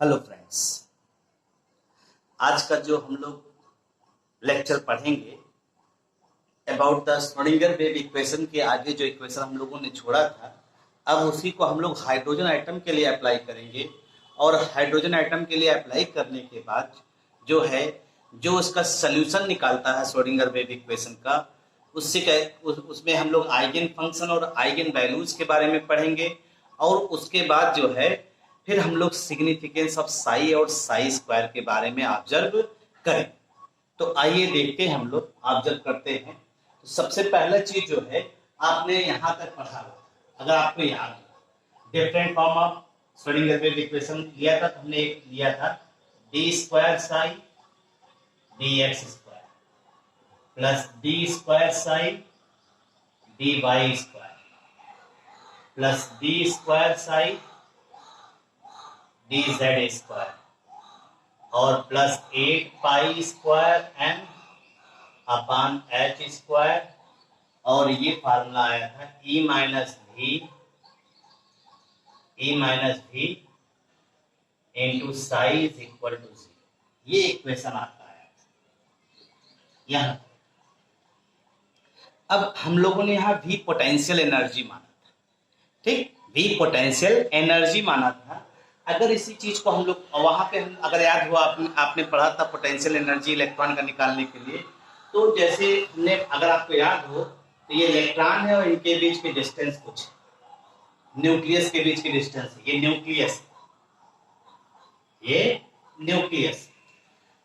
Hello friends, आज का जो हम लोग लेक्चर पढ़ेंगे about the Schrodinger wave equation के आगे जो इक्वेशन हम लोगों ने छोड़ा था, अब उसी को हम लोग हाइड्रोजन आइटम के लिए अप्लाई करेंगे। और हाइड्रोजन आइटम के लिए अप्लाई करने के बाद जो है जो उसका सोल्यूशन निकालता है श्रोडिंगर वेव इक्वेशन का, उसमें हम लोग आइगन फंक्शन और आइगन वैल्यूज के बारे में पढ़ेंगे। और उसके बाद जो है फिर हम लोग सिग्निफिकेंस ऑफ साई और साई स्क्वायर के बारे में ऑब्जर्व करें। तो आइए देखते हैं, हम लोग ऑब्जर्व करते हैं। तो सबसे पहला चीज जो है आपने यहां तक पढ़ा हुआ, अगर आपको याद हो, different form of Schrodinger wave equation लिया था। तो हमने एक लिया था D square psi D X square plus D square psi D Y square plus D square psi D Z square और plus 8 pi square M upon H square. और ये फार्मूला आया था E minus V into psi is equal to 0। ये equation आता है यहाँ। अब हम लोगों ने यहाँ भी पोटेंशियल एनर्जी माना था, ठीक, भी पोटेंशियल एनर्जी माना था। अगर इसी चीज को हम लोग वहां पे हम अगर याद हुआ आपने पढ़ा था पोटेंशियल एनर्जी इलेक्ट्रॉन का निकालने के लिए। तो जैसे हमने, अगर आपको याद हो, तो ये इलेक्ट्रॉन है और इनके बीच की डिस्टेंस कुछ न्यूक्लियस के बीच की डिस्टेंस है। ये न्यूक्लियस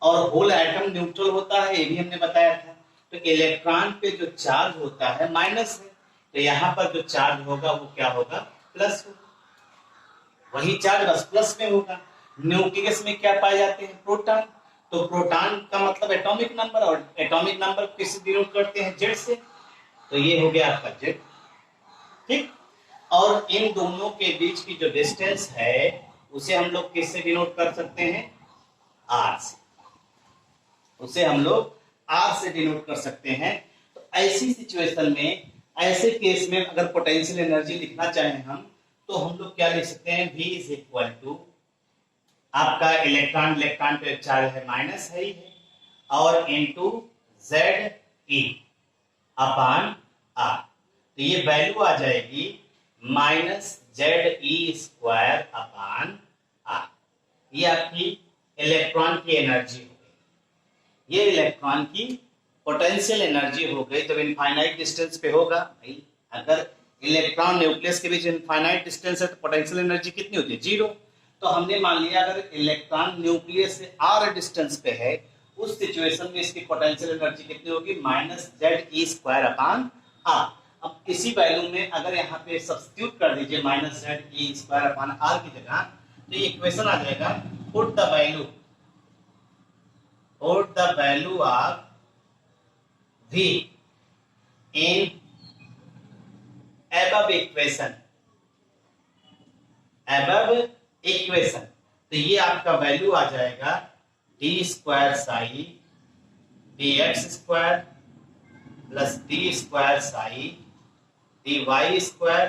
और होल एटम न्यूट्रल होता है, ये भी हमने बताया था। तो इलेक्ट्रॉन पे जो चार्ज होता है माइनस है, तो यहाँ पर जो चार्ज होगा वो क्या होगा, प्लस होगा। वही चार्ज बस प्लस में होगा। न्यूक्लियस में क्या पाए जाते हैं, प्रोटॉन। तो प्रोटॉन का मतलब एटॉमिक नंबर, और एटॉमिक नंबर किससे डिनोट करते हैं, जेड से। तो ये हो गया आपका जेड, ठीक। और इन दोनों के बीच की जो डिस्टेंस है उसे हम लोग किससे डिनोट कर सकते हैं, आर से। उसे हम लोग आर से डिनोट कर सकते हैं। तो ऐसी सिचुएशन में, ऐसे केस में अगर पोटेंशियल एनर्जी लिखना चाहें हम, तो हम लोग क्या लिख सकते हैं, V इज इक्वल टू आपका इलेक्ट्रॉन पे चार्ज है माइनस है ही है, और into Z E upon R. तो ये वैल्यू आ जाएगी minus Z E square upon R. ये आपकी इलेक्ट्रॉन की एनर्जी हो गई, ये इलेक्ट्रॉन की पोटेंशियल एनर्जी हो गई। जब इनफाइनाइट डिस्टेंस पे होगा भाई, अगर इलेक्ट्रॉन न्यूक्लियस के बीच इनफाइनाइट डिस्टेंस है तो पोटेंशियल एनर्जी कितनी होती है, 0। तो हमने मान लिया अगर इलेक्ट्रॉन न्यूक्लियस से आर डिस्टेंस पे है, उस सिचुएशन में इसकी पोटेंशियल एनर्जी कितनी होगी, minus Z E square upon R. अब इसी वैल्यू में अगर यहाँ पे सब्स्टिट्यूट कर दीजिए minus Z E square upon R की जगह, तो ये इक्वेशन आ जाएगा put the value of V in above equation. तो ये आपका वैल्यू आ जाएगा D square psi D X square plus D square psi D Y square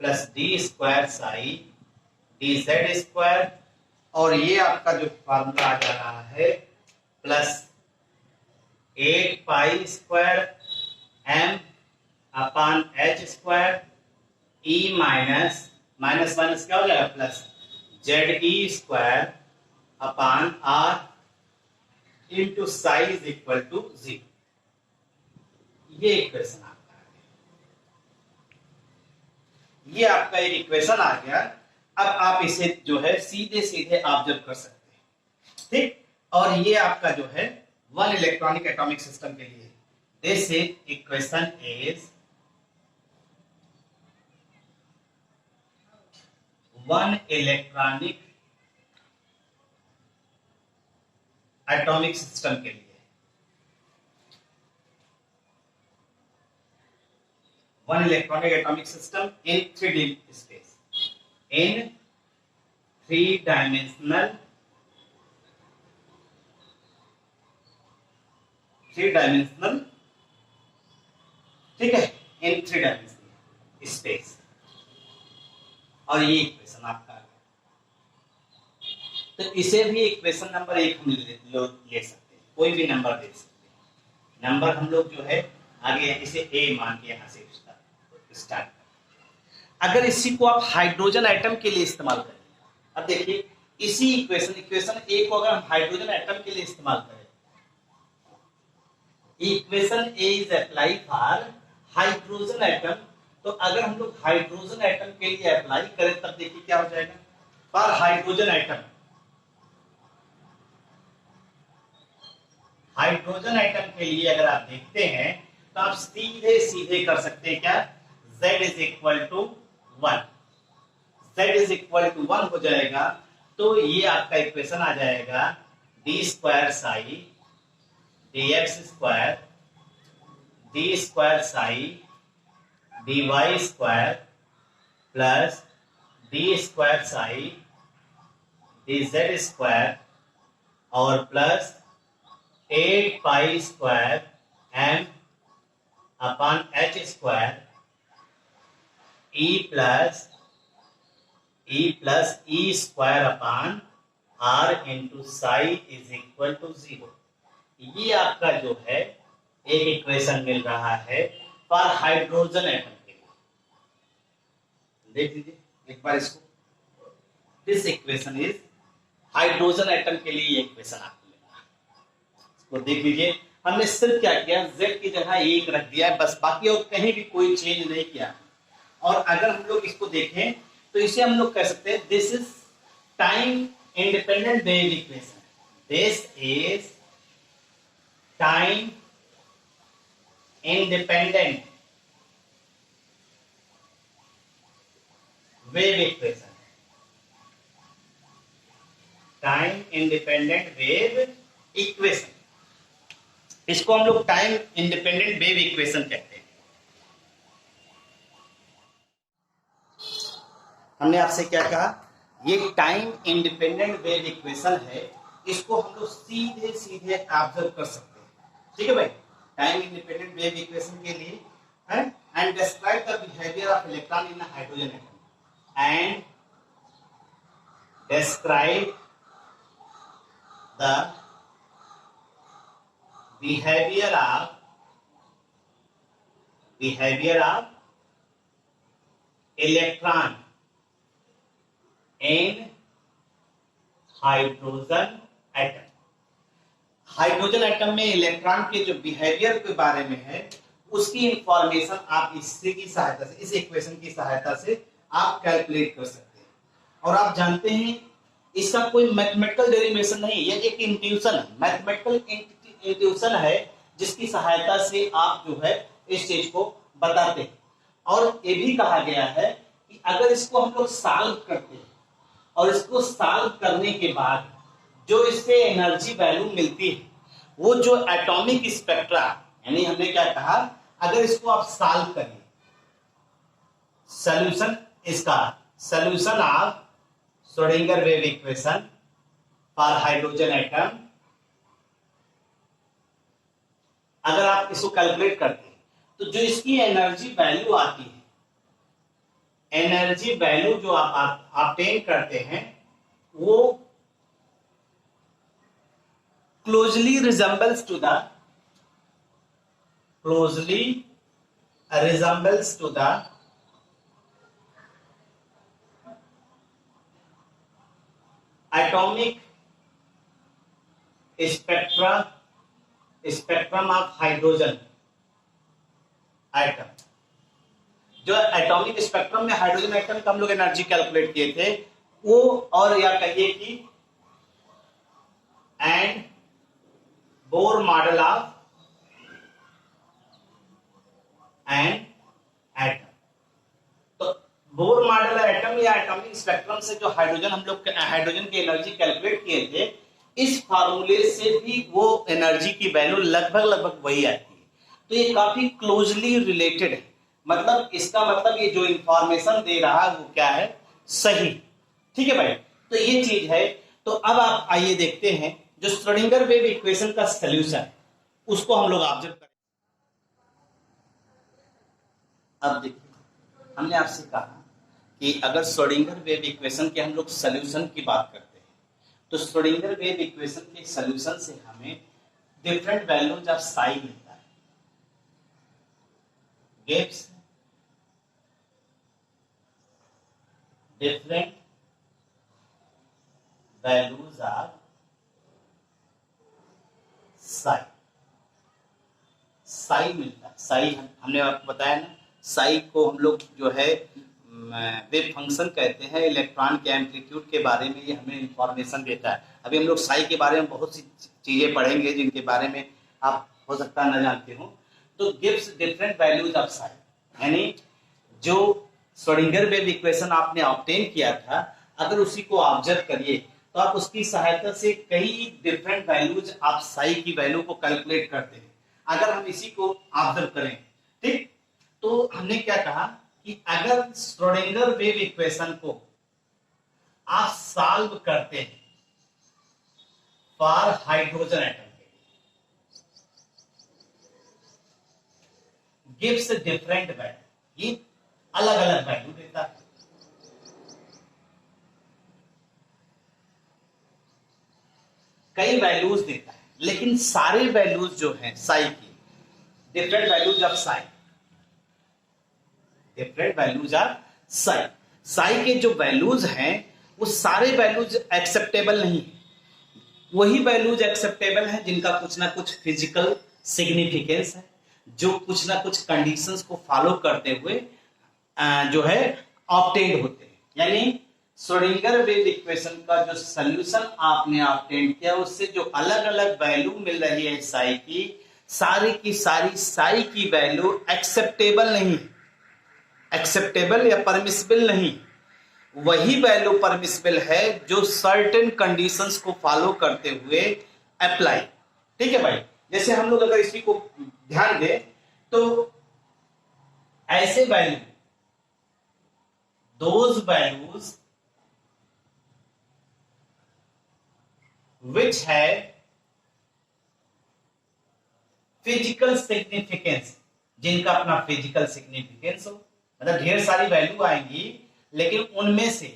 plus D square psi D Z square. और ये आपका जो फार्मूला आ जा रहा है plus 8 pi square M upon H square E minus minus क्या हो जाएगा, plus Z E square upon R into psi is equal to 0। ये इक्वेशन आपका आ गया, ये आपका एक इक्वेशन आ गया। अब आप इसे जो है सीधे सीधे ऑब्जर्व कर सकते हैं, ठीक। और ये आपका जो है वन इलेक्ट्रॉनिक एटॉमिक सिस्टम के लिए, this equation is one electronic atomic system के लिए, one electronic atomic system in 3D space, in 3 dimensional ठीक है, इन 3 डायमेंशनल स्पेस। और ये इक्वेशन आपका तो इसे भी इक्वेशन नंबर 1 हम ले सकते हैं, कोई भी नंबर दे सकते हैं। नंबर हम लोग जो है आगे इसे ए मान के यहाँ से स्टार्ट करें। अगर इसी को आप हाइड्रोजन एटम के लिए इस्तेमाल करें, अब देखिए इसी इक्वेशन ए को अगर हम हाइड्रोजन एटम के लिए इस्तेमाल करें, equation A is apply for hydrogen atom, तो अगर हम लोग हाइड्रोजन एटम के लिए अप्लाई करें तब देखिए क्या हो जाएगा। For hydrogen atom, hydrogen atom के लिए अगर आप देखते हैं तो आप सीधे सीधे कर सकते हैं क्या, z is equal to 1, z is equal to 1 हो जाएगा। तो ये आपका इक्वेशन आ जाएगा D square psi D X square D square psi D Y square plus D square psi D Z square और plus 8 pi square M upon H square E plus E square upon R into psi is equal to 0। ये आपका जो है एक equation मिल रहा है for hydrogen atom के लिए। देख लीजिए एक बार इसको, this equation is hydrogen atom के लिए इक्वेशन आपको मिल रहा है। इसको देख लीजिए, हमने सिर्फ क्या किया, z की जगह 1 रख दिया है बस, बाकी और कहीं भी कोई चेंज नहीं किया। और अगर हम लोग इसको देखें तो इसे हम लोग कह सकते हैं this is time independent wave equation, this is time independent wave equation, time independent wave equation, इसको हम लोग टाइम इंडिपेंडेंट वेव इक्वेशन कहते हैं। हमने आपसे क्या कहा, ये टाइम इंडिपेंडेंट वेव इक्वेशन है, इसको हम लोग सीधे सीधे ऑब्जर्व कर सकते हैं। ठीक है भाई, टाइम इंडिपेंडेंट वेव इक्वेशन के लिए है, and describe the behaviour of electron in hydrogen atom, and describe the behavior of electron in hydrogen atom. Hydrogen atom में इलेक्ट्रॉन के जो बिहेवियर के बारे में है उसकी इंफॉर्मेशन आप इससे की सहायता से, इस इक्वेशन की सहायता से आप कैलकुलेट कर सकते हैं। और आप जानते हैं इसका कोई मैथमेटिकल डेरिवेशन नहीं, यह एक इंट्यूशन है, मैथमेटिकल इंट्यूशन है जिसकी सहायता से आप जो है इस चीज को बताते हैं। और ये भी कहा गया है कि अगर इसको हम लोग सॉल्व करते हैं और इसको सॉल्व करने के बाद जो इससे एनर्जी वैल्यू मिलती है वो जो एटॉमिक स्पेक्ट्रा, यानी हमने क्या कहा, अगर इसको आप सॉल्व करिए, सॉल्यूशन इसका solution of Schrodinger wave equation for hydrogen atom, अगर आप इसको कैलकुलेट करते हैं तो जो इसकी एनर्जी वैल्यू आती है, एनर्जी वैल्यू जो आप ऑब्टेन करते हैं वो closely resembles to the atomic spectrum of hydrogen atom. जो एटॉमिक स्पेक्ट्रम में हाइड्रोजन एटम का हम लोग एनर्जी कैलकुलेट किए थे वो, और या कहिए कि and Bohr model of an atom. तो बोर मॉडल एटम या एटॉमिक स्पेक्ट्रम से जो हाइड्रोजन हम लोग हाइड्रोजन की एनर्जी कैलकुलेट किए थे, इस फार्मूले से भी वो एनर्जी की वैल्यू लगभग वही आती है। तो ये काफी क्लोजली रिलेटेड है, मतलब इसका मतलब ये जो इंफॉर्मेशन दे रहा है वो क्या है, सही। ठीक है भाई, तो ये चीज है। तो अब आप आइए देखते हैं जो श्रोडिंगर वेव इक्वेशन का सॉल्यूशन है उसको हम लोग ऑब्जर्व करें। अब देखिए, हमने आपसे कहा कि अगर श्रोडिंगर वेव इक्वेशन के हम लोग सॉल्यूशन की बात करते हैं तो श्रोडिंगर वेव इक्वेशन के सॉल्यूशन से हमें डिफरेंट वैल्यूज ऑफ साई मिलता है। Gives different values of Sai. Sai मिलता है। साई हमने आपको बताया ना, साई को हम लोग जो है वेव फंक्शन कहते हैं। इलेक्ट्रॉन के एम्पलीट्यूड के बारे में ये हमें इंफॉर्मेशन देता है। अभी हम लोग साई के बारे में बहुत सी चीजें पढ़ेंगे जिनके बारे में आप हो सकता है न जानते हो। तो gives different values of Sai, यानी जो श्रोडिंगर वेव इक्वेशन आपने ऑब्टेन किया था, अगर उसी को ऑब्जर्व करिए तो आप उसकी सहायता से कई डिफरेंट वैल्यूज आप साई की वैल्यू को कैलकुलेट करते हैं। अगर हम इसी को ऑब्जर्व करें, ठीक, तो हमने क्या कहा कि अगर श्रोडिंगर वेव इक्वेशन को आप सॉल्व करते हैं फॉर हाइड्रोजन एटम के, गिव्स डिफरेंट वैल्यू, ये अलग अलग वैल्यू देता है। कई वैल्यूज देता है, लेकिन सारे वैल्यूज जो हैं साई की, different values of Sai, different values of Sai, Sai के जो वैल्यूज हैं वो सारे वैल्यूज एक्सेप्टेबल नहीं है। वही वैल्यूज एक्सेप्टेबल हैं जिनका कुछ ना कुछ फिजिकल सिग्निफिकेंस है, जो कुछ ना कुछ कंडीशंस को फॉलो करते हुए जो है ऑब्टेन होते हैं। यानी श्रोडिंगर वेव इक्वेशन का जो सॉल्यूशन आपने ऑब्टेन किया, उससे जो अलग अलग वैल्यू मिल रही है साई की सारी साई की वैल्यू एक्सेप्टेबल नहीं, एक्सेप्टेबल या परमिसिबल नहीं। वही वैल्यू परमिसिबल है जो सर्टेन कंडीशंस को फॉलो करते हुए अप्लाई। ठीक है भाई, जैसे हम लोग अगर इसी को ध्यान दें तो ऐसे value, those values which have physical significance, जिनका अपना फिजिकल सिग्निफिकेंस हो, मतलब ढेर सारी वैल्यू आएंगी लेकिन उनमें से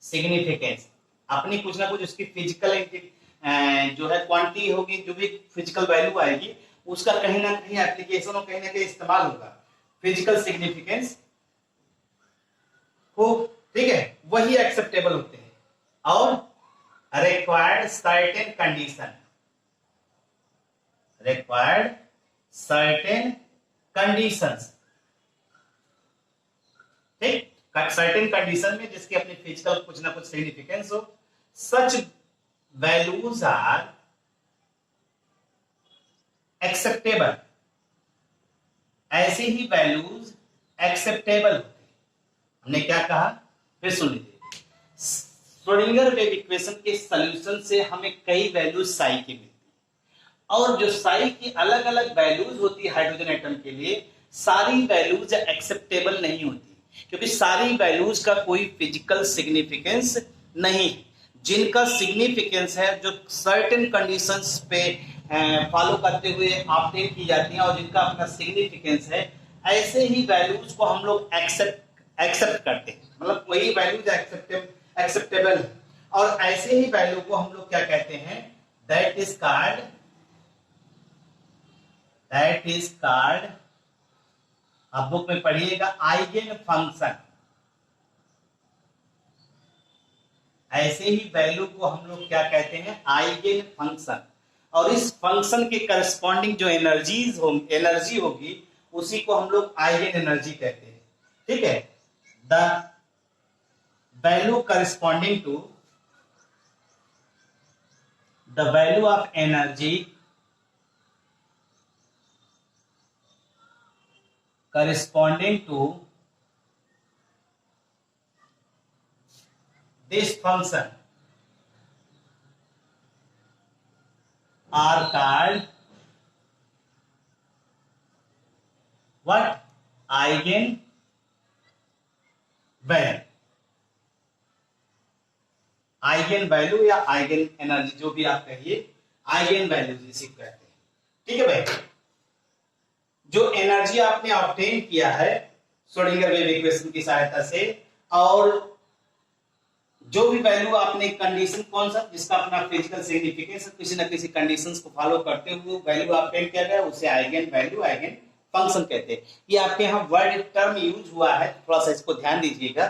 सिग्निफिकेंस अपनी कुछ ना कुछ उसकी फिजिकल जो है क्वांटिटी होगी, जो भी फिजिकल वैल्यू आएगी उसका कहीं ना कहीं एप्लीकेशन और कहीं ना कहीं इस्तेमाल होगा, फिजिकल सिग्निफिकेंस हो, ठीक है, वही एक्सेप्टेबल होते हैं। और required certain condition, required certain conditions, ठीक, certain condition में जिसकी अपनी फिजिकल कुछ ना कुछ सिग्निफिकेंस हो, such values are acceptable, ऐसी ही वैल्यूज एक्सेप्टेबल होती है। हमने क्या कहा, फिर सुन लीजिए, श्रोडिंगर वेव इक्वेशन के सॉल्यूशन से हमें कई वैल्यूज साई की मिलती है, और जो साई की अलग अलग वैल्यूज होती है हाइड्रोजन एटम के लिए, सारी वैल्यूज एक्सेप्टेबल नहीं होती, क्योंकि सारी वैल्यूज का कोई फिजिकल सिग्निफिकेंस नहीं, जिनका सिग्निफिकेंस है जो सर्टेन कंडीशंस पे फॉलो करते हुए ऑब्टेन की जाती हैं और जिनका अपना सिग्निफिकेंस है, ऐसे ही वैल्यूज को हम लोग एक्सेप्ट करते हैं, मतलब वही वैल्यूज एक्सेप्टेबल, और ऐसे ही वैल्यू को हम लोग क्या कहते हैं, दैट इज कॉल्ड, आप बुक में पढ़िएगा, आइगेन फंक्शन। ऐसे ही वैल्यू को हम लोग क्या कहते हैं, आइगेन फंक्शन, और इस फंक्शन के करस्पॉन्डिंग जो एनर्जी होगी उसी को हम लोग आइगेन एनर्जी कहते हैं। ठीक है, the value corresponding to the value of energy corresponding to this function are called what, eigen value, eigen value या आइगेन एनर्जी, जो भी आप कहिए, आइगेन वैल्यू जिसे कहते हैं। ठीक है भाई, जो एनर्जी आपने ऑब्टेन किया है श्रोडिंगर वेव इक्वेशन की सहायता से, और जो भी वैल्यू आपने कंडीशन कौन सा जिसका अपना फिजिकल सिग्निफिकेंस किसी न किसी कंडीशंस को फॉलो करते हुए वैल्यू ऑब्टेन किया गया उसे आइगन वैल्यू आइगन फंक्शन कहते हैं। ये आपके यहाँ वर्ड टर्म यूज हुआ है, थोड़ा सा इसको ध्यान दीजिएगा।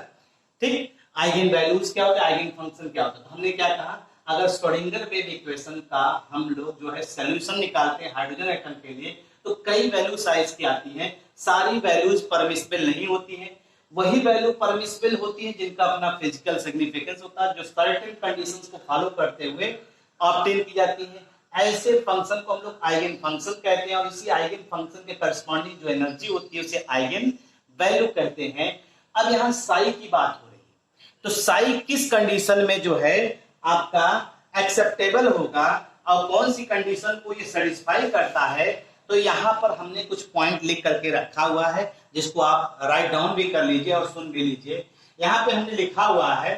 ठीक, आइगन वैल्यूज क्या होता है, आइगन फंक्शन क्या होता है। तो हमने क्या कहा, अगर श्रोडिंगर वेव इक्वेशन का हम लोग जो है सॉल्यूशन निकालते हैं हाइड्रोजन एटम के लिए, तो कई वैल्यू साइज की आती हैं, सारी वैल्यूज परमिसिबल नहीं होती हैं, वही वैल्यू परमिसिबल होती है जिनका अपना फिजिकल सिग्निफिकेंस होता है, जो सर्टेन कंडीशंस को फॉलो करते हुए ऑब्टेन की जाती है। ऐसे फंक्शन को हम लोग आइगन फंक्शन कहते हैं और इसी आइगन फंक्शन के करस्पॉन्डिंग जो एनर्जी होती है उसे आइगन वैल्यू कहते हैं। अब यहाँ साई की बात हो रही है, तो साई किस कंडीशन में जो है आपका एक्सेप्टेबल होगा और कौन सी कंडीशन को ये सेटिस्फाई करता है, तो यहाँ पर हमने कुछ पॉइंट लिख करके रखा हुआ है जिसको आप राइट डाउन भी कर लीजिए और सुन भी लीजिए। यहाँ पे हमने लिखा हुआ है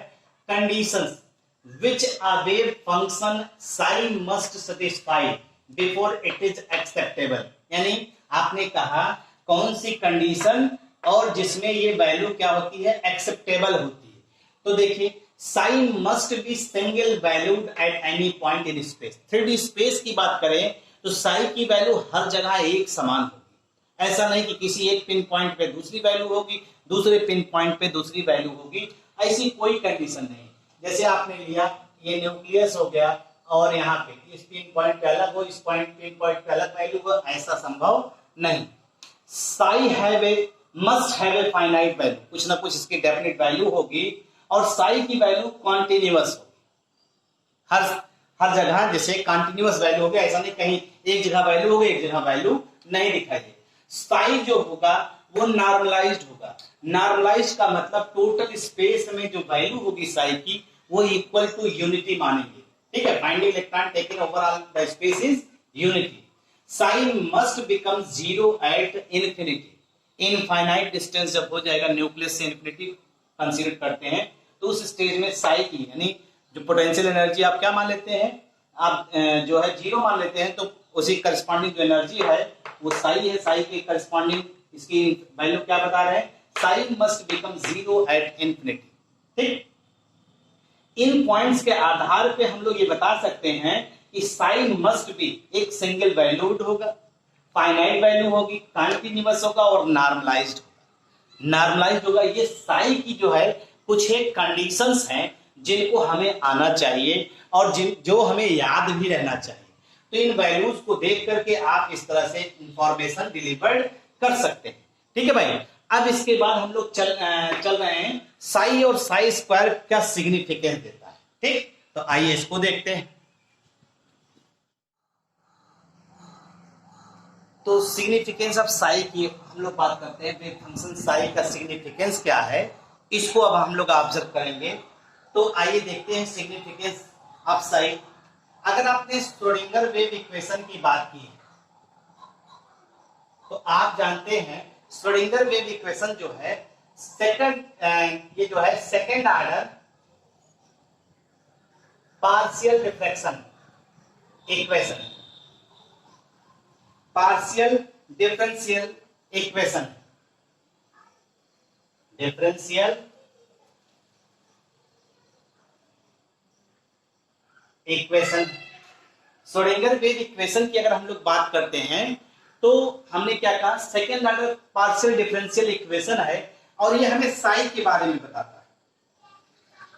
conditions which a wave function psi must satisfy before it is acceptable। यानी आपने कहा कौन सी कंडीशन और जिसमें ये वैल्यू क्या होती है, एक्सेप्टेबल होती है। तो देखिए psi must be single valued at any point in space। 3D space की बात करें तो psi की वैल्यू हर जगह एक समान होगी, ऐसा नहीं कि किसी एक पिन पॉइंट पे दूसरी वैल्यू होगी, दूसरे पिन पॉइंट पे दूसरी वैल्यू होगी, ऐसी कोई कंडीशन नहीं। जैसे आपने लिया ये न्यूक्लियस हो गया और यहाँ पे इस पिन पॉइंट पे अलग हो, इस पिन पॉइंट पे अलग वैल्यू हो, ऐसा संभव नहीं। Sai must have a finite value, कुछ ना कुछ इसकी डेफिनेट वैल्यू होगी और साई की वैल्यू कॉन्टिन्यूअस होगी, हर जगह जैसे कंटिन्यूअस वैल्यू होगी, ऐसा नहीं कहीं एक जगह वैल्यू होगी एक जगह वैल्यू नहीं दिखाई दे। साई जो होगा वो नॉर्मलाइज्ड होगा। नॉर्मलाइज्ड का मतलब टोटल स्पेस में जो वैल्यू होगी साई की वो इक्वल टू यूनिटी मानेंगे। ठीक है, finding electron taken overall the space is unity. Sai must become zero at infinity. Infinite distance जब हो जाएगा न्यूक्लियस से इन्फिनिटी कंसीडर करते हैं तो उस स्टेज में साई की यानी जो पोटेंशियल एनर्जी आप क्या मान लेते हैं, आप जो है जीरो मान लेते हैं, तो उसी करस्पॉन्डिंग जो एनर्जी है वो साई है। साई के करस्पॉन्डिंग इसकी वैल्यू क्या बता रहे हैं, Sai must become zero at infinity. ठीक, इन पॉइंट्स के आधार पे हम लोग ये बता सकते हैं कि साई मस्ट बी एक सिंगल वैल्यूड होगा, फाइनाइट वैल्यू होगी, कंटीन्यूअस होगा और नॉर्मलाइज्ड होगा। नॉर्मलाइज्ड होगा, ये साई की जो है कुछ एक कंडीशंस हैं जिनको हमें आना चाहिए और जो हमें याद भी रहना चाहिए। तो इन वैल्यूज को देख करके आप इस तरह से इंफॉर्मेशन डिलीवर कर सकते हैं। ठीक है भाई, अब इसके बाद हम लोग चल रहे हैं साई और साई स्क्वायर क्या सिग्निफिकेंस देता है। ठीक, तो आइए इसको देखते हैं। तो सिग्निफिकेंस ऑफ साई की हम लोग बात करते हैं, वेव फंक्शन साई का सिग्निफिकेंस क्या है इसको अब हम लोग ऑब्जर्व करेंगे। तो आइए देखते हैं सिग्निफिकेंस ऑफ साई। अगर आपने श्रोडिंगर वेव इक्वेशन की बात की तो आप जानते हैं श्रोडिंगर वेव इक्वेशन जो है ये जो है second order partial differential equation, partial differential equation, differential equation. Schrodinger wave equation की अगर हम लोग बात करते हैं तो हमने क्या कहा, second order partial differential equation है और ये हमें साई के बारे में बताता है।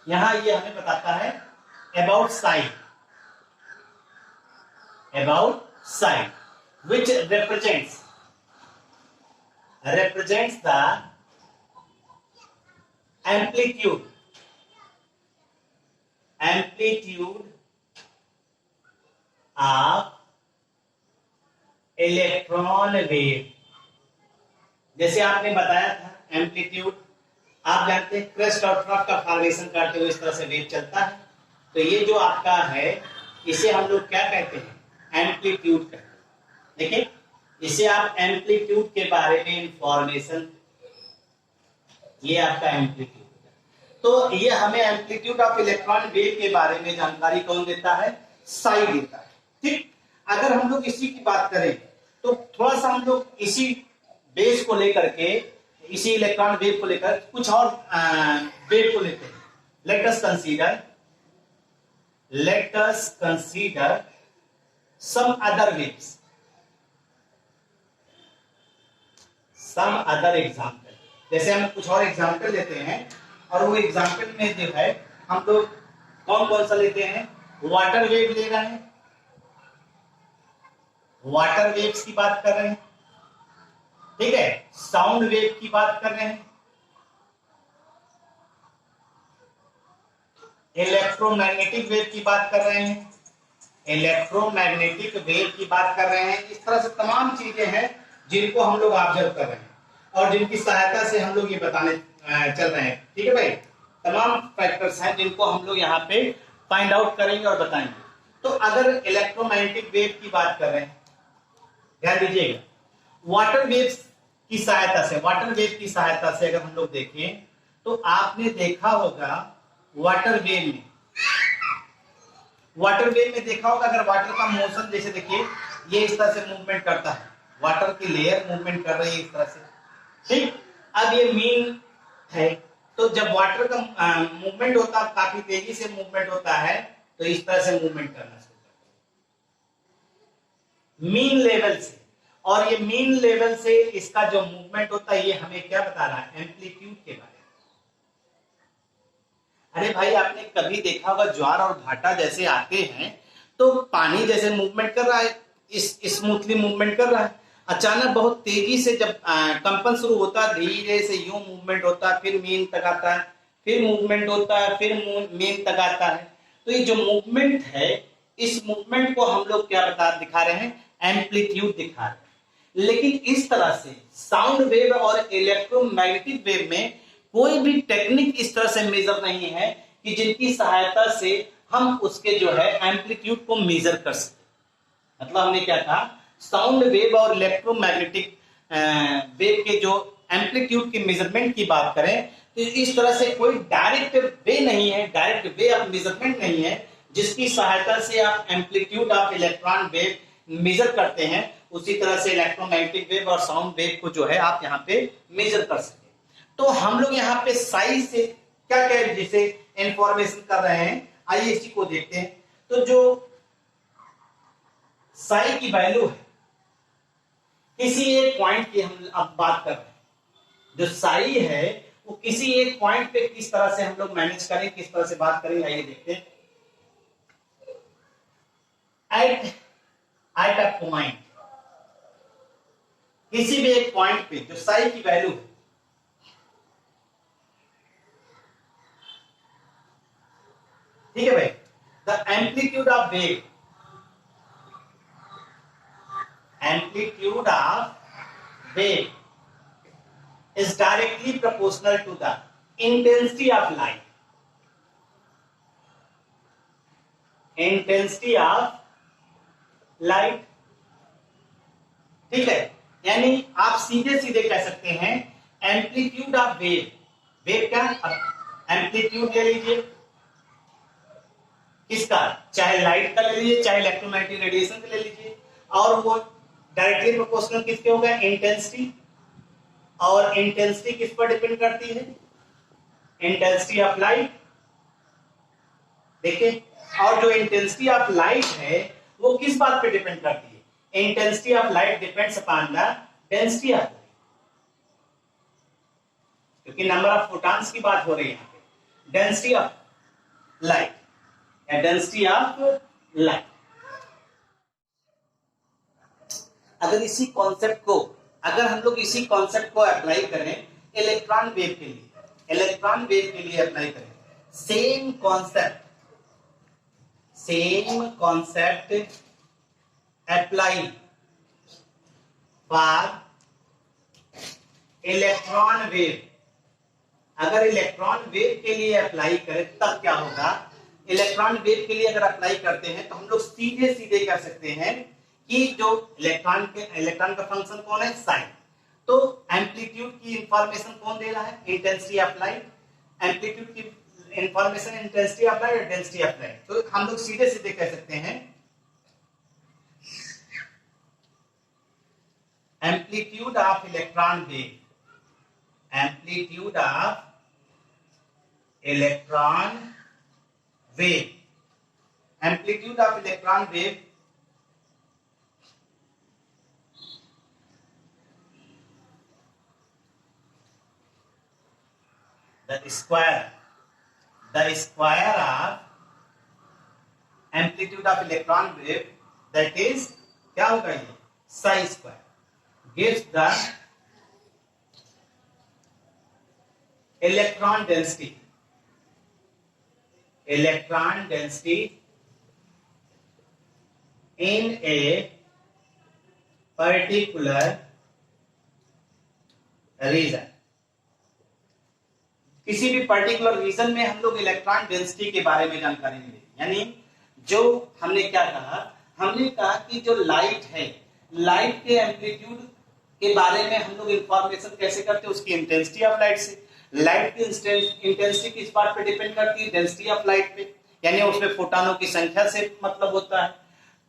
यहां ये हमें बताता है about Sai, about Sai which represents the amplitude of electron wave. जैसे आपने बताया था एम्पलीट्यूड, आप जानते हैं क्रेस्ट और ट्रफ का फॉर्मेशन करते हुए इस तरह से वेव चलता है, तो ये जो आपका है इसे हम लोग क्या कहते हैं, एम्पलीट्यूड कहते हैं। देखिए इसे आप एम्पलीट्यूड के बारे में इंफॉर्मेशन, ये आपका एम्पलीट्यूड। तो ये हमें एम्पलीट्यूड ऑफ इलेक्ट्रॉन वेव के बारे में जानकारी कौन देता है, साई देता है। ठीक, अगर हम लोग इसी की बात करें तो थोड़ा सा हम लोग इसी बेस को लेकर के, इसी इलेक्ट्रॉन वेव को लेकर कुछ और वेव को लेते हैं। let us consider some other waves, some other example। जैसे हम कुछ और एग्जाम्पल लेते हैं, और वो एग्जाम्पल में जो है हम लोग कौन कौन सा लेते हैं, वाटर वेव ले रहे हैं, वाटर वेव्स की बात कर रहे हैं, ठीक है, साउंड वेव की बात कर रहे हैं, इलेक्ट्रोमैग्नेटिक वेव की बात कर रहे हैं, इलेक्ट्रोमैग्नेटिक वेव की बात कर रहे हैं। इस तरह से तमाम चीजें हैं जिनको हम लोग ऑब्जर्व कर रहे हैं और जिनकी सहायता से हम लोग ये बताने चल रहे हैं, ठीक है भाई। तमाम फैक्टर्स हैं जिनको हम लोग यहाँ पे फाइंड आउट करेंगे और बताएंगे। तो अगर इलेक्ट्रोमैग्नेटिक वेव की बात कर रहे हैं, ध्यान दीजिएगा, वाटर वेव्स की सहायता से, वाटर वेव की सहायता से अगर हम लोग देखें तो आपने देखा होगा वाटर वेव में देखा होगा, अगर वाटर का मोशन जैसे देखिए ये इस तरह से मूवमेंट करता है, वाटर की लेयर मूवमेंट कर रही है इस तरह से, ठीक। अब ये मीन है, तो जब वाटर का मूवमेंट होता है, काफी तेजी से मूवमेंट होता है, तो इस तरह से मूवमेंट करना शुरू करता है मीन लेवल से। और ये मीन लेवल से इसका जो मूवमेंट होता है, ये हमें क्या बता रहा है, एम्पलीट्यूड के बारे में। अरे भाई, आपने कभी देखा होगा ज्वार और भाटा जैसे आते हैं तो पानी जैसे मूवमेंट कर रहा है, स्मूथली मूवमेंट कर रहा है, अचानक बहुत तेजी से जब कंपन शुरू होता है, धीरे से यूं मूवमेंट होता है, फिर मीन तक आता है, फिर मूवमेंट होता है, फिर मीन तक आता है। तो ये जो मूवमेंट है, इस मूवमेंट को हम लोग क्या दिखा रहे हैं, एम्पलीट्यूड दिखा रहे हैं। लेकिन इस तरह से साउंड वेव और इलेक्ट्रोमैग्नेटिक वेव में कोई भी टेक्निक इस तरह से मेजर नहीं है कि जिनकी सहायता से हम उसके जो है एम्पलीट्यूड को मेजर कर सके। मतलब हमने क्या कहा, साउंड वेव और इलेक्ट्रोमैग्नेटिक वेव के जो एम्पलीट्यूड की मेजरमेंट की बात करें तो इस तरह से कोई डायरेक्ट वे नहीं है, डायरेक्ट वे ऑफ मेजरमेंट नहीं है जिसकी सहायता से आप amplitude of electron wave measure करते हैं। उसी तरह से इलेक्ट्रोमैग्नेटिक वेव और साउंड वेव को जो है आप यहाँ पे मेजर कर सकते हैं। तो हम लोग यहाँ पे साइज से क्या क्या जिसे इंफॉर्मेशन कर रहे हैं, आइए इसी को देखते हैं। तो जो साई की वैल्यू है, किसी एक पॉइंट की हम अब बात कर रहे हैं, जो साई है वो किसी एक पॉइंट पे किस तरह से हम लोग मैनेज करें, किस तरह से बात करें, आइए देखते हैं। एट अ पॉइंट, किसी भी एक पॉइंट पे जो साई की वैल्यू है, ठीक है भाई, the amplitude of wave, amplitude of wave is directly proportional to the intensity of light, intensity of light, ठीक है। यानी आप सीधे सीधे कह सकते हैं एम्पलीट्यूड ऑफ वेव, वेव क्या, एम्पलीट्यूड ले लीजिए किसका, चाहे लाइट का ले लीजिए, चाहे इलेक्ट्रोमैग्नेटिक रेडिएशन का ले लीजिए, और वो डायरेक्टली प्रोपोर्शनल किसके होगा, इंटेंसिटी। और इंटेंसिटी किस पर डिपेंड करती है, इंटेंसिटी ऑफ लाइट, देखिए। और जो इंटेंसिटी ऑफ लाइट है वो किस बात पे डिपेंड करती है, intensity of light depends upon the density of light, क्योंकि नंबर ऑफ फोटॉन्स की बात हो रही है यहाँ पे, डेंसिटी ऑफ लाइट या डेंसिटी ऑफ लाइट। अगर इसी कॉन्सेप्ट को, अगर हम लोग इसी कॉन्सेप्ट को अप्लाई करें इलेक्ट्रॉन वेव के लिए, इलेक्ट्रॉन वेव के लिए अप्लाई करें, same concept apply for electron wave. अगर इलेक्ट्रॉन वेव के लिए अप्लाई करें तब क्या होगा, इलेक्ट्रॉन वेव के लिए अगर अप्लाई करते हैं तो हम लोग सीधे सीधे कह सकते हैं कि जो इलेक्ट्रॉन का फंक्शन कौन है, साइन। तो एम्पलीट्यूड की इंफॉर्मेशन कौन दे रहा है, इंटेंसिटी ऑफ लाइट, एम्पलीट्यूड की इंफॉर्मेशन इंटेंसिटी ऑफ लाइट और डेंसिटी ऑफ लाइट। तो हम लोग सीधे सीधे कह सकते हैं amplitude of electron wave, amplitude of electron wave, amplitude of electron wave the square of amplitude of electron wave, that is क्या होगा ये psi square, gives the electron density in a particular region. किसी भी particular reason में हम लोग electron density के बारे में जानकारी मिलेगी। यानी जो हमने क्या कहा, हमने कहा कि जो लाइट है, लाइट के एम्पलीट्यूड के बारे में हम लोग इंफॉर्मेशन कैसे करते हैं, उसकी इंटेंसिटी ऑफ लाइट से। लाइट की इंटेंसिटी किस बात पे डिपेंड करती है, डेंसिटी ऑफ लाइट पे, यानी उसमें फोटोनों की संख्या से मतलब होता है।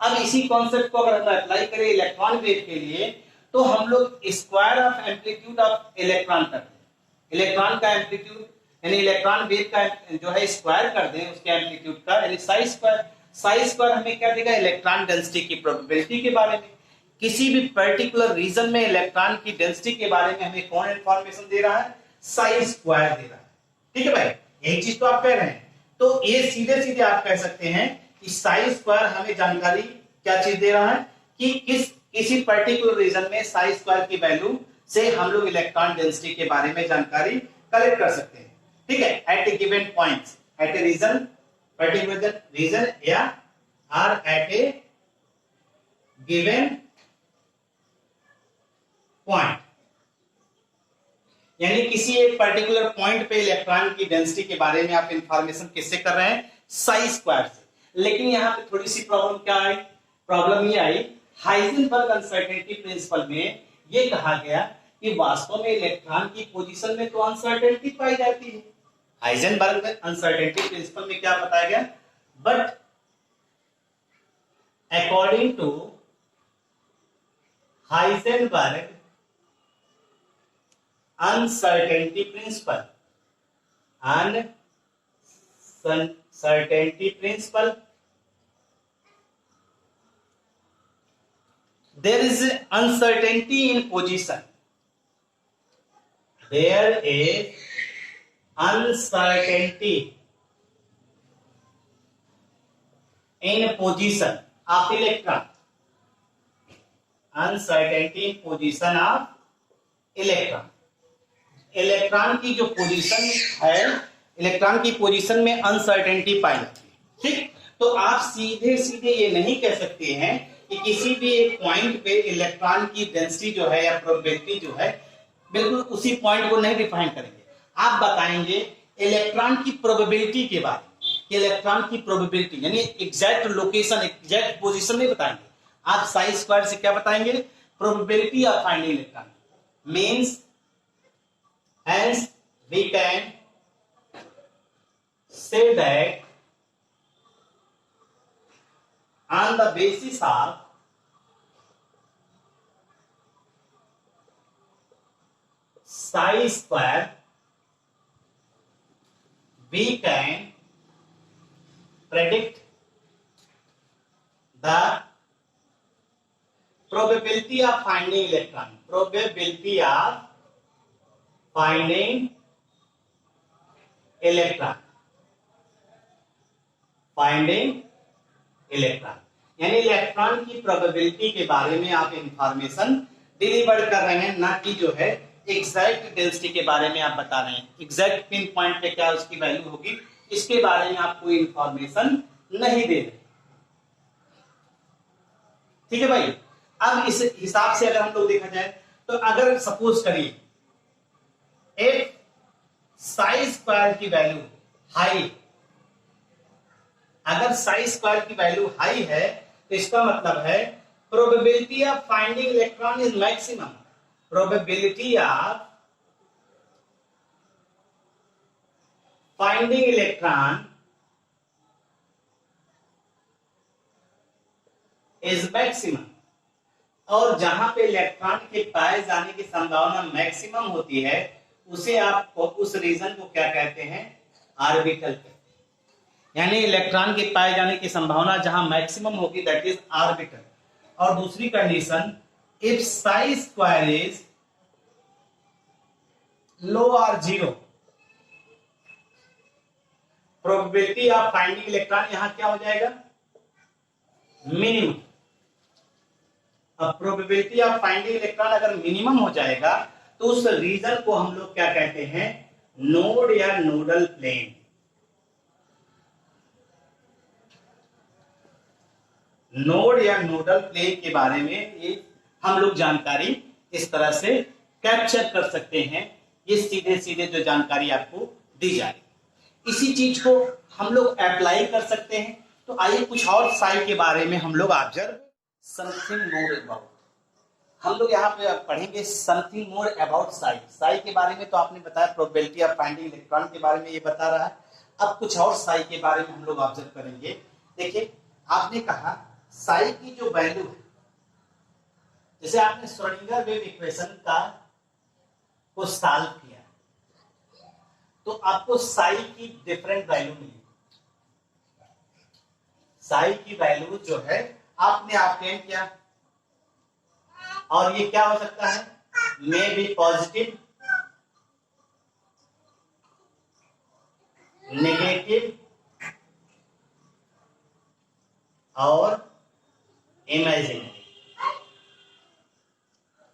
अब इसी कॉन्सेप्ट को अगर हम अप्लाई करें इलेक्ट्रॉन वेव के लिए, तो हम लोग square of amplitude of electron करते हैं। इलेक्ट्रॉन का एम्पलीट्यूड यानी इलेक्ट्रॉन वेव का जो है स्क्वायर कर दें उसके एम्पलीट्यूड का, यानी साई स्क्वायर। साई स्क्वायर हमें क्या देगा, इलेक्ट्रॉन डेंसिटी की प्रोबेबिलिटी के बारे में। किसी भी पर्टिकुलर रीजन में इलेक्ट्रॉन की डेंसिटी के बारे में हमें कौन इंफॉर्मेशन दे रहा है, साई स्क्वायर दे रहा है। ठीक है भाई, यही चीज तो आप कह रहे हैं। तो ये सीधे सीधे आप कह सकते हैं कि साई स्क्वायर हमें जानकारी क्या चीज दे रहा है कि किसी पर्टिकुलर रीजन में साई स्क्वायर की वैल्यू से हम लोग इलेक्ट्रॉन डेंसिटी के बारे में जानकारी कलेक्ट कर सकते हैं। ठीक है, at a given points, at a region, particular region या or at a given point, यानी किसी एक पर्टिकुलर पॉइंट पे इलेक्ट्रॉन की डेंसिटी के बारे में आप इंफॉर्मेशन किससे कर रहे हैं, साई स्क्वायर से। लेकिन यहां पे थोड़ी सी प्रॉब्लम क्या आई, प्रॉब्लम ये आई, हाइजेनबर्ग अनसर्टेनिटी प्रिंसिपल में ये कहा गया कि वास्तव में इलेक्ट्रॉन की पोजीशन में तो अनसर्टेनिटी पाई जाती है। हाइजेनबर्ग अनसर्टेनिटी प्रिंसिपल में क्या बताया गया, but according to Heisenberg uncertainty principle, there is uncertainty in position, there is uncertainty in position of electron, uncertainty in position of electron। Electron की जो पोजीशन है, इलेक्ट्रॉन की पोजीशन में अनसर्टेनिटी पाई जाती है। ठीक, तो आप सीधे सीधे ये नहीं कह सकते हैं कि किसी भी एक पॉइंट पे इलेक्ट्रॉन की डेंसिटी जो है या प्रोबेबिलिटी जो है, बिल्कुल उसी पॉइंट को नहीं डिफाइन करेंगे। आप बताएंगे इलेक्ट्रॉन की प्रोबेबिलिटी के बारे में, इलेक्ट्रॉन की प्रोबेबिलिटी यानी एग्जैक्ट लोकेशन, एग्जैक्ट पोजीशन नहीं बताएंगे। आप साई स्क्वायर से क्या बताएंगे, probability of finding electron, means hence we can say that on the basis of psi square we can predict the probability of finding electron, probability of finding electron, finding electron, यानी electron की probability के बारे में आप information deliver कर रहे हैं, ना कि जो है एग्जैक्ट डेंसिटी के बारे में आप बता रहे हैं। एग्जैक्ट पिन पॉइंट पे क्या उसकी वैल्यू होगी, इसके बारे में आप कोई इंफॉर्मेशन नहीं दे रहे। ठीक है भाई, अब इस हिसाब से अगर हम लोग देखा जाए तो अगर सपोज करिए एक साई स्क्वायर की वैल्यू हाई, अगर साई स्क्वायर की वैल्यू हाई है तो इसका मतलब है probability of finding electron is maximum, probability of finding electron is maximum, और जहां पे इलेक्ट्रॉन के पाए जाने की संभावना मैक्सिमम होती है उसे आप उस रीजन को क्या कहते हैं, ऑर्बिटल कहते हैं। यानी इलेक्ट्रॉन के पाए जाने की संभावना जहां मैक्सिमम होगी दैट इज ऑर्बिटल। और दूसरी condition, if psi square is low और zero, probability of finding electron यहां क्या हो जाएगा, मिनिमम। अब प्रोबेबिलिटी ऑफ फाइंडिंग इलेक्ट्रॉन अगर मिनिमम हो जाएगा तो उस रीजन को हम लोग क्या कहते हैं, नोड या नोडल प्लेन। नोड या नोडल प्लेन के बारे में ये हम लोग जानकारी इस तरह से कैप्चर कर सकते हैं। ये सीधे सीधे जो जानकारी आपको दी जा रही, इसी चीज को हम लोग अप्लाई कर सकते हैं। तो आइए कुछ और साई के बारे में हम लोग ऑब्जर्व समथिंग मोर अबाउट, हम लोग यहाँ पे पढ़ेंगे something more about Sai. Sai के बारे में तो आपने बताया, प्रोबेबिलिटी ऑफ फाइंडिंग इलेक्ट्रॉन के बारे में ये बता रहा है। अब कुछ और साई के बारे में हम लोग ऑब्जर्व करेंगे। देखिए, आपने कहा साई की जो वैल्यू है, जैसे आपने श्रोडिंगर वेव इक्वेशन का को सॉल्व किया तो आपको साई की डिफरेंट वैल्यू मिली। साई की वैल्यू जो है आपने ऑब्टेन किया, और ये क्या हो सकता है, मे बी पॉजिटिव, नेगेटिव और इमेजिनरी,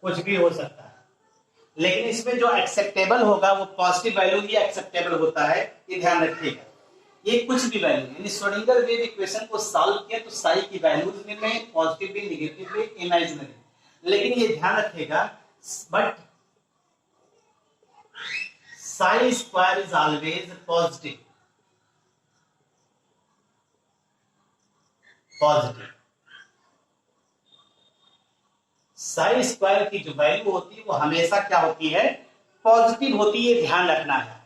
कुछ भी हो सकता है। लेकिन इसमें जो एक्सेप्टेबल होगा वो पॉजिटिव वैल्यू ही एक्सेप्टेबल होता है, ये ध्यान रखिएगा। ये कुछ भी वैल्यू, यानी श्रोडिंगर वेव इक्वेशन को सॉल्व किया तो साई की वैल्यूज मिल रहे हैं, पॉजिटिव भी, नेगेटिव भी, इमेजिनरी। लेकिन ये ध्यान रखिएगा, but Sai square is always positive. Positive Sai square की जो वैल्यू होती है वो हमेशा क्या होती है, पॉजिटिव होती है, ध्यान रखना है।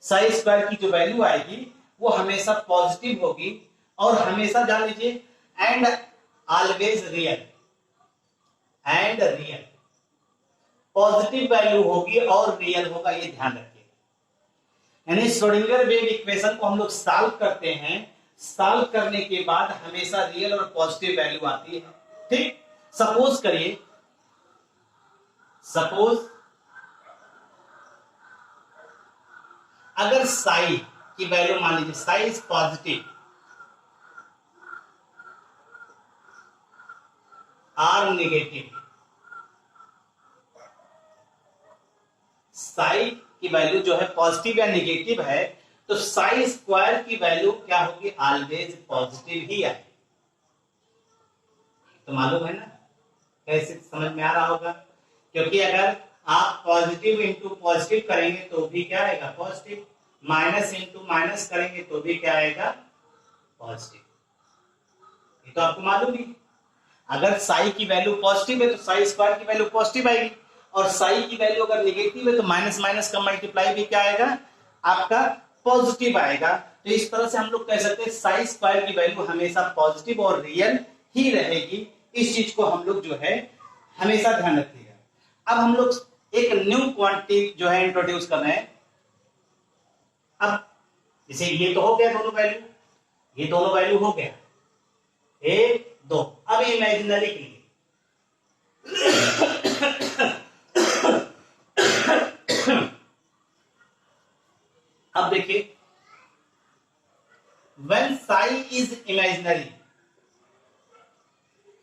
साई स्क्वायर की जो वैल्यू आएगी वो हमेशा पॉजिटिव होगी, और हमेशा जान लीजिए and always real, and real, positive value होगी और रियल होगा, ये ध्यान रखिएगा। यानी श्रोडिंगर वेव इक्वेशन को हम लोग सॉल्व करते हैं, सॉल्व करने के बाद हमेशा रियल और पॉजिटिव वैल्यू आती है। ठीक, सपोज करिए, सपोज अगर साई की वैल्यू मान लीजिए, साई इज पॉजिटिव और नेगेटिव, साई की वैल्यू जो है पॉजिटिव या नेगेटिव है, तो साई स्क्वायर की वैल्यू क्या होगी, ऑलवेज पॉजिटिव ही आएगी। तो मालूम है ना कैसे, समझ में आ रहा होगा, क्योंकि अगर आप पॉजिटिव इंटू पॉजिटिव करेंगे तो भी क्या आएगा, पॉजिटिव, माइनस इंटू माइनस करेंगे तो भी क्या आएगा, पॉजिटिव। ये तो आपको मालूम ही। अगर साई की वैल्यू पॉजिटिव है तो साई स्क्वायर की वैल्यू पॉजिटिव आएगी, और साई की वैल्यू अगर नेगेटिव है तो माइनस माइनस का मल्टीप्लाई भी क्या आएगा, आपका पॉजिटिव आएगा। तो इस तरह से हम लोग कह सकते हैं साई स्क्वायर की वैल्यू हमेशा पॉजिटिव और रियल ही रहेगी। इस चीज को हम लोग जो है हमेशा ध्यान रखिएगा। अब हम लोग एक न्यू क्वांटिटी जो है इंट्रोड्यूस कर रहे हैं। अब जैसे ये तो हो गया दोनों वैल्यू, ये दोनों वैल्यू हो गया, एक दो। अब इमेजिनरी के लिए अब देखिए, when Sai is imaginary,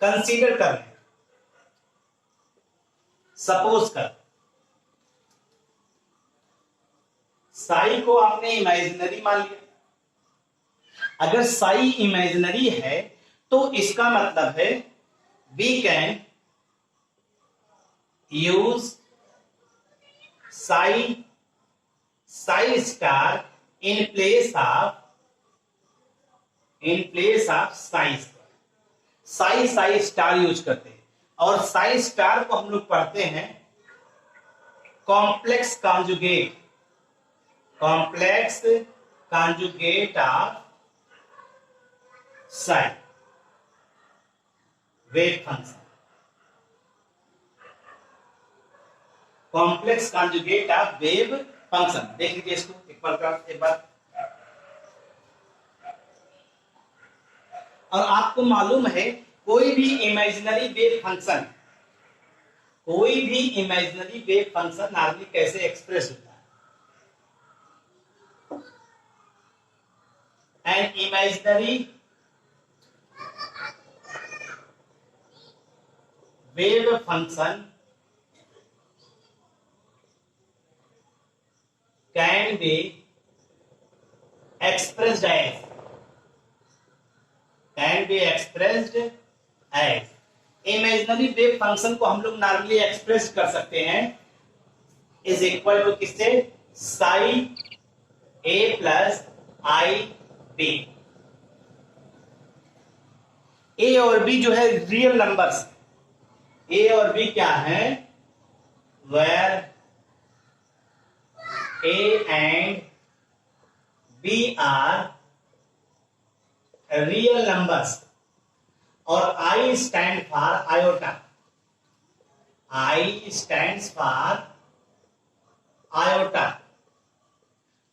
consider कर रहे हैं, सपोज कर, साई को आपने इमेजिनरी मान लिया। अगर साई इमेजिनरी है तो इसका मतलब है we can use psi star in place of psi square. Psi star use करते हैं, और साई स्टार को हम लोग पढ़ते हैं complex conjugate of Sai wave function. Complex conjugate of wave function, देख लीजिए इसको एक बार। और आपको मालूम है कोई भी इमेजिनरी वेव फंक्शन नॉर्मली कैसे एक्सप्रेस होता है। An imaginary wave function can be expressed as imaginary wave function को हम लोग नॉर्मली एक्सप्रेस कर सकते हैं इज इक्वल टू किससे, साई ए प्लस आई बी। ए और बी जो है रियल नंबर्स, ए और बी क्या है, where A and B are real numbers और I stand for iota, I stands for iota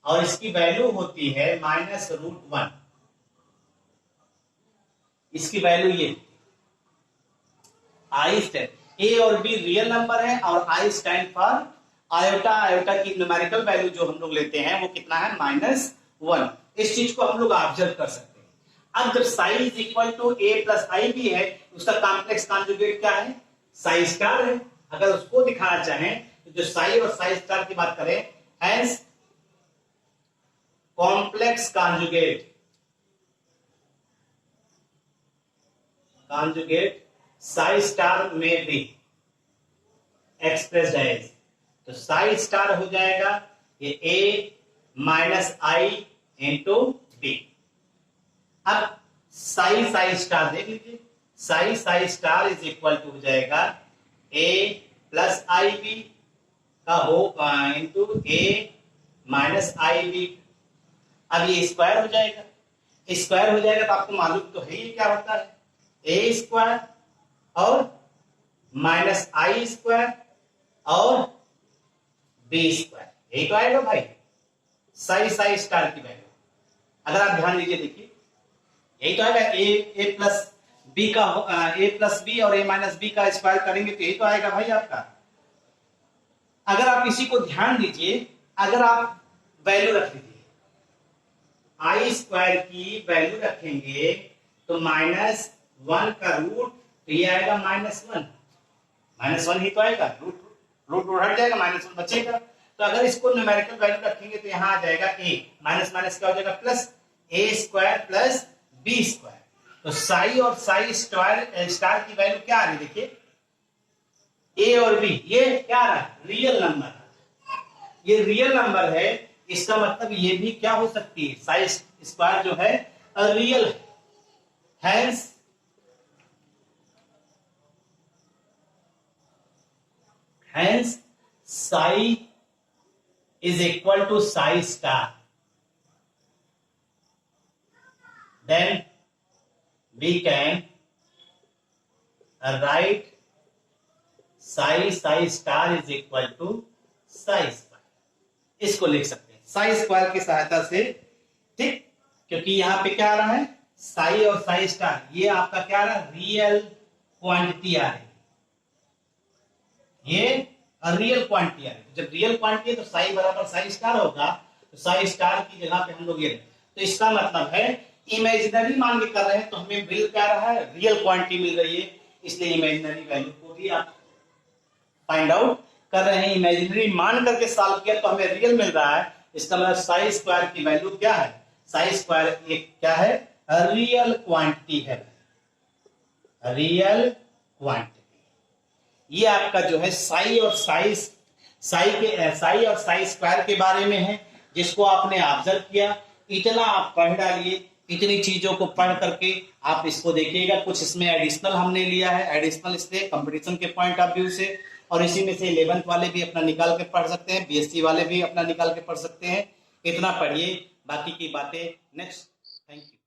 और इसकी वैल्यू होती है -√1। इसकी वैल्यू ये I स्टैंड, A और B रियल नंबर है और I stand for iota. Iota की न्यूमेरिकल वैल्यू जो हम लोग लेते हैं वो कितना है, -1। इस चीज को हम लोग ऑब्जर्व कर सकते हैं। अब जब psi is equal to A plus I भी है, उसका कॉम्प्लेक्स कॉन्जुगेट क्या है, साई स्टार है। अगर उसको दिखाना चाहें तो जो साई और साई स्टार की बात करें, hence complex conjugate Sai star में भी एक्सप्रेस्ड एज, तो साई स्टार हो जाएगा ये A minus I into B. अब साई स्टार देख लीजिए, psi star is equal to हो जाएगा ए प्लस आई बी का हो into A minus I B. अब ये स्क्वायर हो जाएगा, तो आपको मालूम तो है ये क्या होता है, ए स्क्वायर और माइनस आई स्क्वायर और बी स्क्वायर, यही तो आएगा भाई साई स्टार की वैल्यू। अगर आप ध्यान दीजिए, देखिए यही तो आएगा, ए प्लस बी का ए प्लस बी और ए माइनस बी का स्क्वायर करेंगे तो यही तो आएगा भाई आपका। अगर आप इसी को ध्यान दीजिए, अगर आप वैल्यू रख दीजिए, आई स्क्वायर की वैल्यू रखेंगे तो -1 का रूट, तो ये आएगा -1 ही तो आएगा, रूट हट जाएगा, -1 बचेगा। तो अगर इसको न्यूमेरिकल वैल्यू रखेंगे तो यहाँ आ जाएगा ए माइनस क्या हो जाएगा, प्लस ए स्क्वायर प्लस बी स्क्वायर। तो साई और साई स्टार की वैल्यू क्या आ रही है, देखिए ए और बी, ये क्या आ रहा है, रियल नंबर, ये रियल नंबर है। इसका मतलब ये भी क्या हो सकती है, साई स्क्वायर जो है रियल है, hence Sai is equal to psi star, then we can write psi star is equal to psi square। इसको लिख सकते हैं साई स्क्वायर की सहायता से, ठीक, क्योंकि यहां पे क्या आ रहा है, साई और साई स्टार, ये आपका क्या आ रहा है, रियल क्वांटिटी आ रही है, ये रियल क्वांटिटी आ रही है। जब रियल क्वांटिटी है तो साई बराबर साई स्टार होगा, तो साई स्टार की जगह पे हम लोग ये, तो इसका मतलब है इमेजिनरी मान के कर रहे हैं तो हमें मिल क्या रहा है, रियल क्वांटिटी मिल रही है, इसलिए इमेजिनरी वैल्यू को भी आप फाइंड आउट कर रहे हैं। इमेजिनरी मान करके सॉल्व किया तो हमें रियल मिल रहा है, इसका मतलब साई स्क्वायर की वैल्यू क्या है, साई स्क्वायर एक क्या है, रियल क्वांटिटी है, रियल क्वांटिटी। ये आपका जो है साई और साई स्क्वायर के बारे में है, जिसको आपने ऑब्जर्व किया। इतना आप पढ़ डालिए, इतनी चीजों को पढ़ करके आप इसको देखिएगा। कुछ इसमें एडिशनल हमने लिया है, एडिशनल इसलिए कंपटीशन के पॉइंट ऑफ व्यू से, और इसी में से 11th वाले भी अपना निकाल के पढ़ सकते हैं, बीएससी वाले भी अपना निकाल के पढ़ सकते हैं। इतना पढ़िए, बाकी की बातें नेक्स्ट। Thank you.